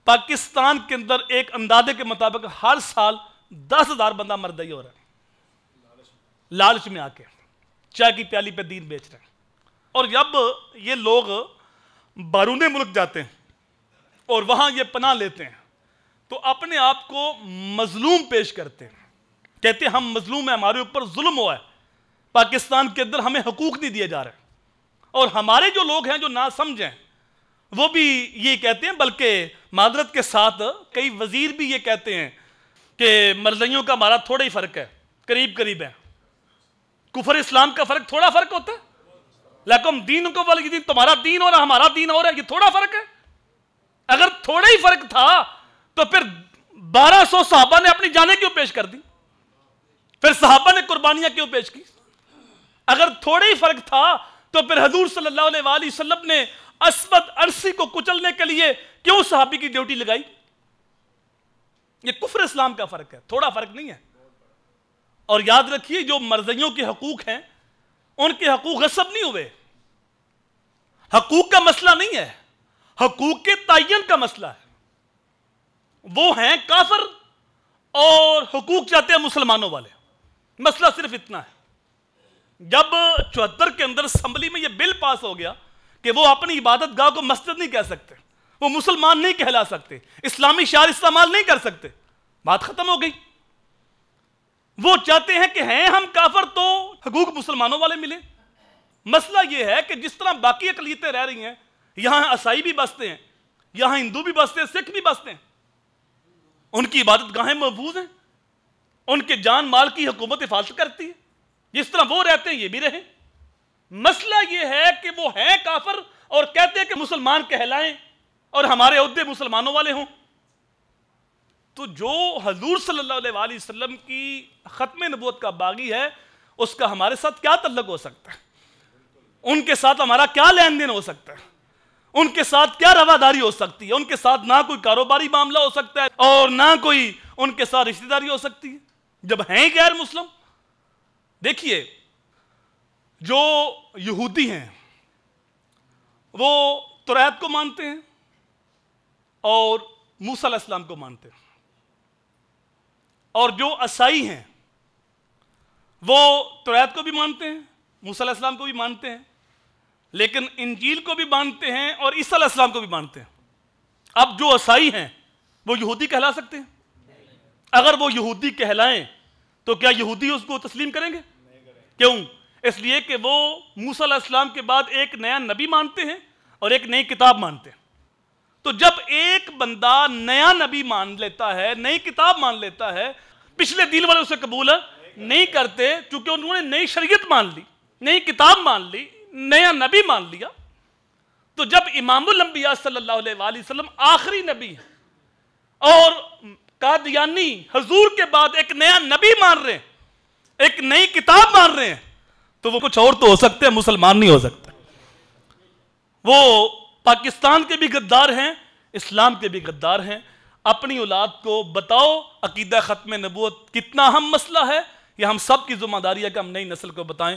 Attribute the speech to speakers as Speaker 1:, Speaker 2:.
Speaker 1: पाकिस्तान के अंदर एक अंदाजे के मुताबिक हर साल 10,000 बंदा मरदई हो रहा है, लालच में आके चाय की प्याली पे दीन बेच रहे हैं। और जब ये लोग बारूने मुल्क जाते हैं और वहां ये पनाह लेते हैं तो अपने आप को मजलूम पेश करते हैं, कहते हैं हम मजलूम हैं, हमारे ऊपर जुल्म हुआ है, पाकिस्तान के अंदर हमें हकूक नहीं दिए जा रहे। और हमारे जो लोग हैं जो ना समझें वो भी ये कहते हैं, बल्कि मादरत के साथ कई वजीर भी ये कहते हैं कि मरज़इयों का हमारा थोड़ा ही फर्क है, करीब करीब है। कुफर इस्लाम का फर्क थोड़ा फर्क होता है, लेकिन दीन को वाली दीन, तुम्हारा दीन और हमारा दीन हो रहा है, ये थोड़ा फर्क है। अगर थोड़ा ही फर्क था तो फिर 1200 सहाबा ने अपनी जानें क्यों पेश कर दी, फिर सहाबा ने कुर्बानियां क्यों पेश की? अगर थोड़ा ही फर्क था तो फिर हजूर सल्लल्लाहु अलैहि वसल्लम ने अस्वद अरसी को कुचलने के लिए क्यों सहाबी की ड्यूटी लगाई? ये कुफ्र इस्लाम का फर्क है, थोड़ा फर्क नहीं है। और याद रखिए जो मरज़इयों के हकूक हैं उनके हकूक गस्ब नहीं हुए, हकूक का मसला नहीं है, हकूक के तयन का मसला है। वो हैं काफिर और हकूक चाहते हैं मुसलमानों वाले। मसला सिर्फ इतना है, जब 74 के अंदर असम्बली में यह बिल पास हो गया कि वो अपनी इबादत गाह को मस्जिद नहीं कह सकते, वो मुसलमान नहीं कहला सकते, इस्लामी शार इस्तेमाल नहीं कर सकते, बात खत्म हो गई। वो चाहते हैं कि हैं हम काफिर तो हकूक मुसलमानों वाले मिले। मसला यह है कि जिस तरह बाकी अकलियतें रह रही हैं, यहां ईसाई भी बसते हैं, यहां हिंदू भी बसते हैं, सिख भी बसते हैं, उनकी इबादत गाहें महफूज हैं, उनके जान माल की हुकूमत हिफाजत करती है, जिस तरह वो रहते हैं ये भी रहे। मसला यह है कि वो हैं काफिर और कहते हैं कि मुसलमान कहलाएं और हमारे ओहदे मुसलमानों वाले हों। तो जो हजूर सल्लल्लाहु अलैहि वसल्लम की खत्म नबूवत का बागी है उसका हमारे साथ क्या तल्लुक हो सकता है? उनके साथ हमारा क्या लेन देन हो सकता है? उनके साथ क्या रवादारी हो सकती है? उनके साथ ना कोई कारोबारी मामला हो सकता है और ना कोई उनके साथ रिश्तेदारी हो सकती है जब हैं गैर मुस्लिम। देखिए जो यहूदी हैं वो तौरात को मानते हैं और मूसा अलैहिस्सलाम को मानते हैं, और जो ईसाई हैं वो तौरात को भी मानते हैं, मूसा अलैहिस्सलाम को भी मानते हैं, लेकिन इंजील को भी मानते हैं और ईसा अलैहिस्सलाम को भी मानते हैं। अब जो ईसाई हैं वो यहूदी कहला सकते हैं? अगर वो यहूदी कहलाएं तो क्या यहूदी उसको तस्लीम करेंगे? क्यों? इसलिए कि वो मूसा अलैहिस्सलाम के बाद एक नया नबी मानते हैं और एक नई किताब मानते हैं। तो जब एक बंदा नया नबी मान लेता है, नई किताब मान लेता है, पिछले दिन वाले उसे कबूल नहीं करते क्योंकि उन्होंने नई शरीयत मान ली, नई किताब मान ली, नया नबी मान लिया। तो जब इमामुल अंबिया सल्लल्लाहु अलैहि वसल्लम आखिरी नबी है और कादियानी हजूर के बाद एक नया नबी मान रहे हैं, एक नई किताब मान रहे हैं, तो वो कुछ और तो हो सकते हैं, मुसलमान नहीं हो सकते। वो पाकिस्तान के भी गद्दार हैं, इस्लाम के भी गद्दार हैं। अपनी औलाद को बताओ अकीदा खत्म नबूवत कितना अहम मसला है, यह हम सब की जिम्मेदारी है कि हम नई नस्ल को बताएं।